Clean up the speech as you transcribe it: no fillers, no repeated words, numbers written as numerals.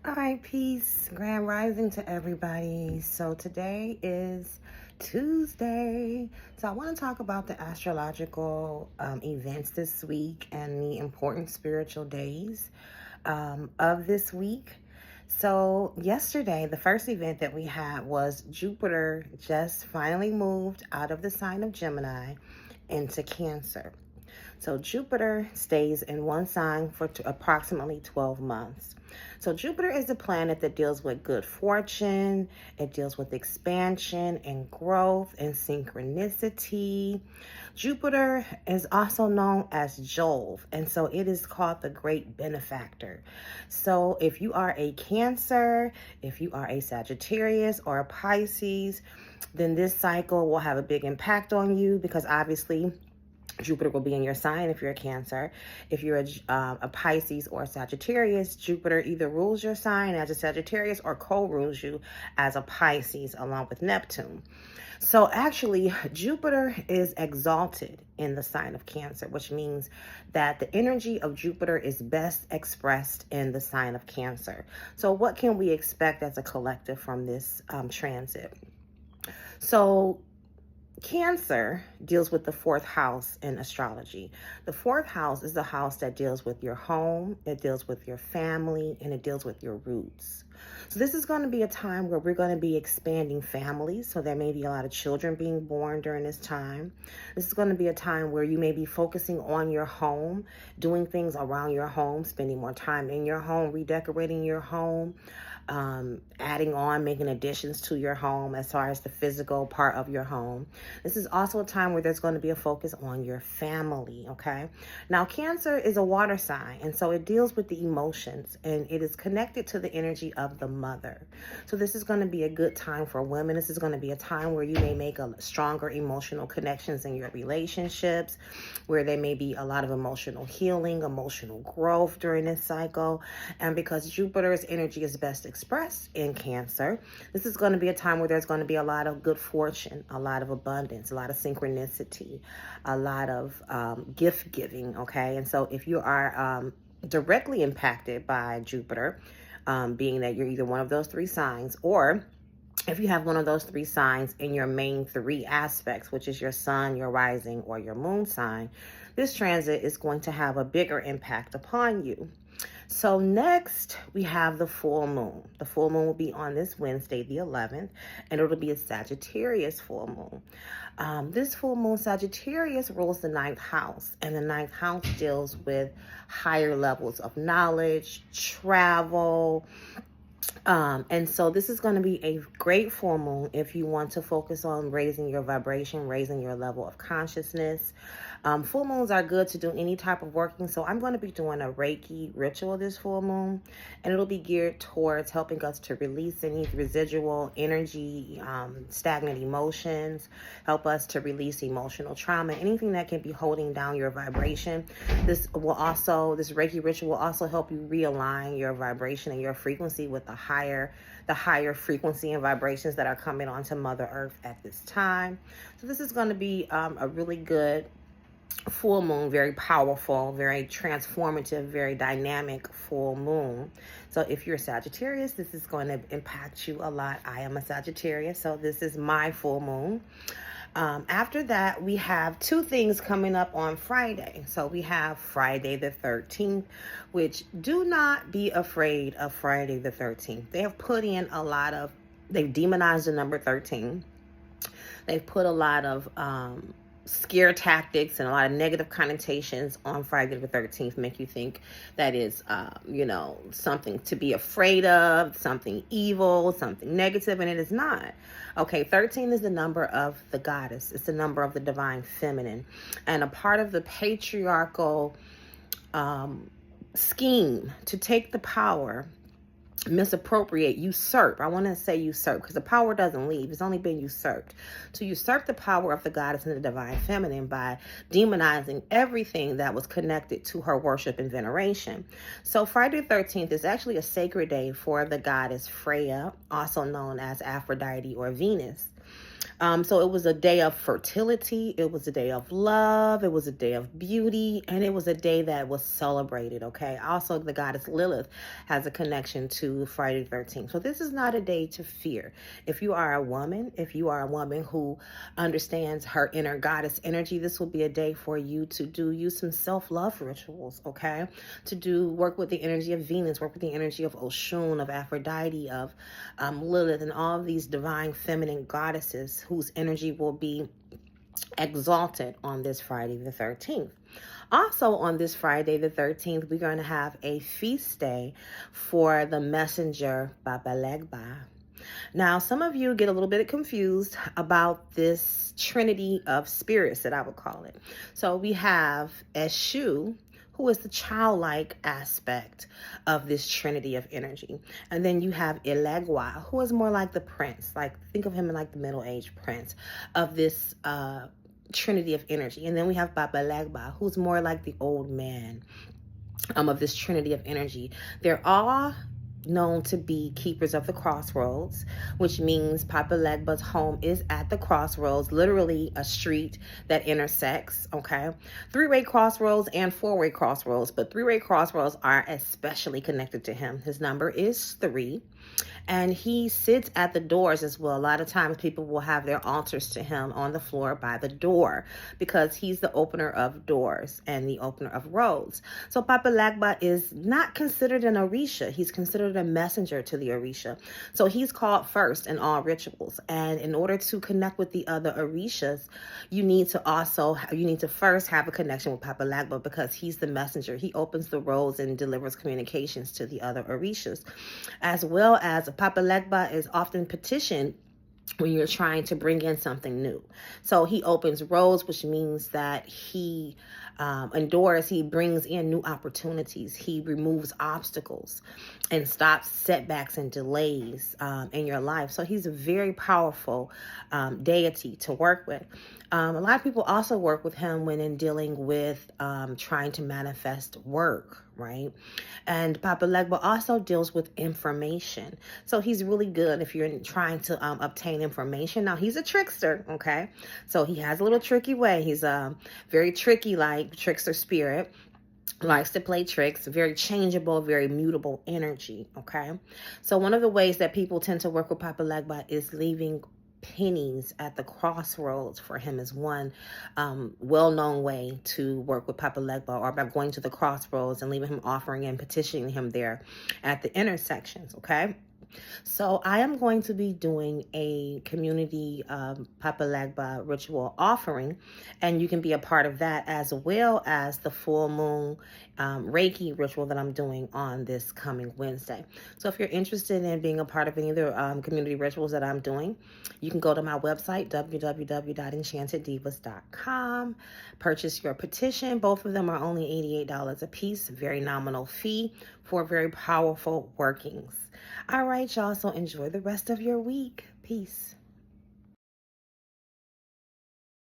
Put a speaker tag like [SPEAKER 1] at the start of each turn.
[SPEAKER 1] All right, peace, grand rising to everybody. So today is Tuesday. So I want to talk about the astrological events this week and the important spiritual days of this week. So yesterday, the first event that we had was Jupiter just finally moved out of the sign of Gemini into Cancer. So Jupiter stays in one sign for approximately 12 months. So Jupiter is a planet that deals with good fortune. It deals with expansion and growth and synchronicity. Jupiter is also known as Jove, and so it is called the great benefactor. So if you are a Cancer, if you are a Sagittarius or a Pisces, then this cycle will have a big impact on you because obviously Jupiter will be in your sign if you're a Cancer. If you're a Pisces or a Sagittarius, Jupiter either rules your sign as a Sagittarius or co-rules you as a Pisces along with Neptune. So actually, Jupiter is exalted in the sign of Cancer, which means that the energy of Jupiter is best expressed in the sign of Cancer. So what can we expect as a collective from this transit? So Cancer deals with the fourth house in astrology. The fourth house is the house that deals with your home, it deals with your family, and it deals with your roots. So this is going to be a time where we're going to be expanding families. So there may be a lot of children being born during this time. This is going to be a time where you may be focusing on your home, doing things around your home, spending more time in your home, redecorating your home, adding on, making additions to your home as far as the physical part of your home. This is also a time where there's going to be a focus on your family, okay? Now, Cancer is a water sign, and so it deals with the emotions, and it is connected to the energy of the mother. So this is going to be a good time for women. This is going to be a time where you may make a stronger emotional connections in your relationships, where there may be a lot of emotional healing, emotional growth during this cycle. And because Jupiter's energy is best expressed in Cancer, this is going to be a time where there's going to be a lot of good fortune, a lot of abundance, a lot of synchronicity, a lot of gift giving, okay? And so if you are directly impacted by Jupiter, being that you're either one of those three signs, or if you have one of those three signs in your main three aspects, which is your sun, your rising, or your moon sign, this transit is going to have a bigger impact upon you. So next, we have the full moon. The full moon will be on this Wednesday, the 11th, and it'll be a Sagittarius full moon. This full moon, Sagittarius, rules the ninth house, and the ninth house deals with higher levels of knowledge, travel, and so this is going to be a great full moon if you want to focus on raising your vibration, raising your level of consciousness. Full moons are good to do any type of working. So I'm going to be doing a Reiki ritual this full moon, and it'll be geared towards helping us to release any residual energy, stagnant emotions, help us to release emotional trauma, anything that can be holding down your vibration. This Reiki ritual will also help you realign your vibration and your frequency with the higher frequency and vibrations that are coming onto Mother Earth at this time. So this is going to be a really good full moon, very powerful, very transformative, very dynamic full moon. So if you're a Sagittarius, this is going to impact you a lot. I am a Sagittarius, so this is my full moon. After that, we have two things coming up on Friday. So we have Friday the 13th, which do not be afraid of Friday the 13th. They have put in they've demonized the number 13. They've put a lot of scare tactics and a lot of negative connotations on Friday the 13th, make you think that is, something to be afraid of, something evil, something negative, and it is not. Okay, 13 is the number of the goddess. It's the number of the divine feminine, and a part of the patriarchal scheme to take the power, misappropriate, usurp. I want to say usurp because the power doesn't leave. It's only been usurped. To usurp the power of the goddess and the divine feminine by demonizing everything that was connected to her worship and veneration. So Friday the 13th is actually a sacred day for the goddess Freya, also known as Aphrodite or Venus. So it was a day of fertility, it was a day of love, it was a day of beauty, and it was a day that was celebrated, okay? Also, the goddess Lilith has a connection to Friday the 13th. So this is not a day to fear. If you are a woman, who understands her inner goddess energy, this will be a day for you to use some self-love rituals, okay? To work with the energy of Venus, work with the energy of Oshun, of Aphrodite, of Lilith, and all of these divine feminine goddesses whose energy will be exalted on this Friday the 13th. Also on this Friday the 13th, we're going to have a feast day for the messenger Papa Legba. Now, some of you get a little bit confused about this trinity of spirits that I would call it. So we have Eshu, who is the childlike aspect of this trinity of energy. And then you have Elegua, who is more like the prince. Like, think of him in like the middle-aged prince of this trinity of energy. And then we have Papa Legba, who's more like the old man of this trinity of energy. They're all known to be keepers of the crossroads, which means Papa Legba's home is at the crossroads, literally a street that intersects, okay? Three-way crossroads and four-way crossroads, but three-way crossroads are especially connected to him. His number is 3. And he sits at the doors as well. A lot of times people will have their altars to him on the floor by the door because he's the opener of doors and the opener of roads. So Papa Legba is not considered an Orisha. He's considered a messenger to the Orisha. So he's called first in all rituals. And in order to connect with the other Orishas, you need to first have a connection with Papa Legba because he's the messenger. He opens the roads and delivers communications to the other Orishas, as well as Papa Legba is often petitioned when you're trying to bring in something new. So he opens roads, which means that he he brings in new opportunities. He removes obstacles and stops setbacks and delays in your life. So he's a very powerful deity to work with. A lot of people also work with him when in dealing with trying to manifest work, right? And Papa Legba also deals with information. So he's really good if you're trying to obtain information. Now, he's a trickster, okay? So he has a little tricky way. He's very tricky, like trickster spirit. Likes to play tricks, very changeable, very mutable energy, okay? So one of the ways that people tend to work with Papa Legba is leaving pennies at the crossroads for him is one well-known way to work with Papa Legba, or by going to the crossroads and leaving him offering and petitioning him there at the intersections, okay? So I am going to be doing a community Papa Legba ritual offering, and you can be a part of that, as well as the full moon Reiki ritual that I'm doing on this coming Wednesday. So if you're interested in being a part of any of the community rituals that I'm doing, you can go to my website, www.enchanteddivas.com, purchase your petition. Both of them are only $88 a piece, very nominal fee for very powerful workings. All right, y'all, so enjoy the rest of your week. Peace.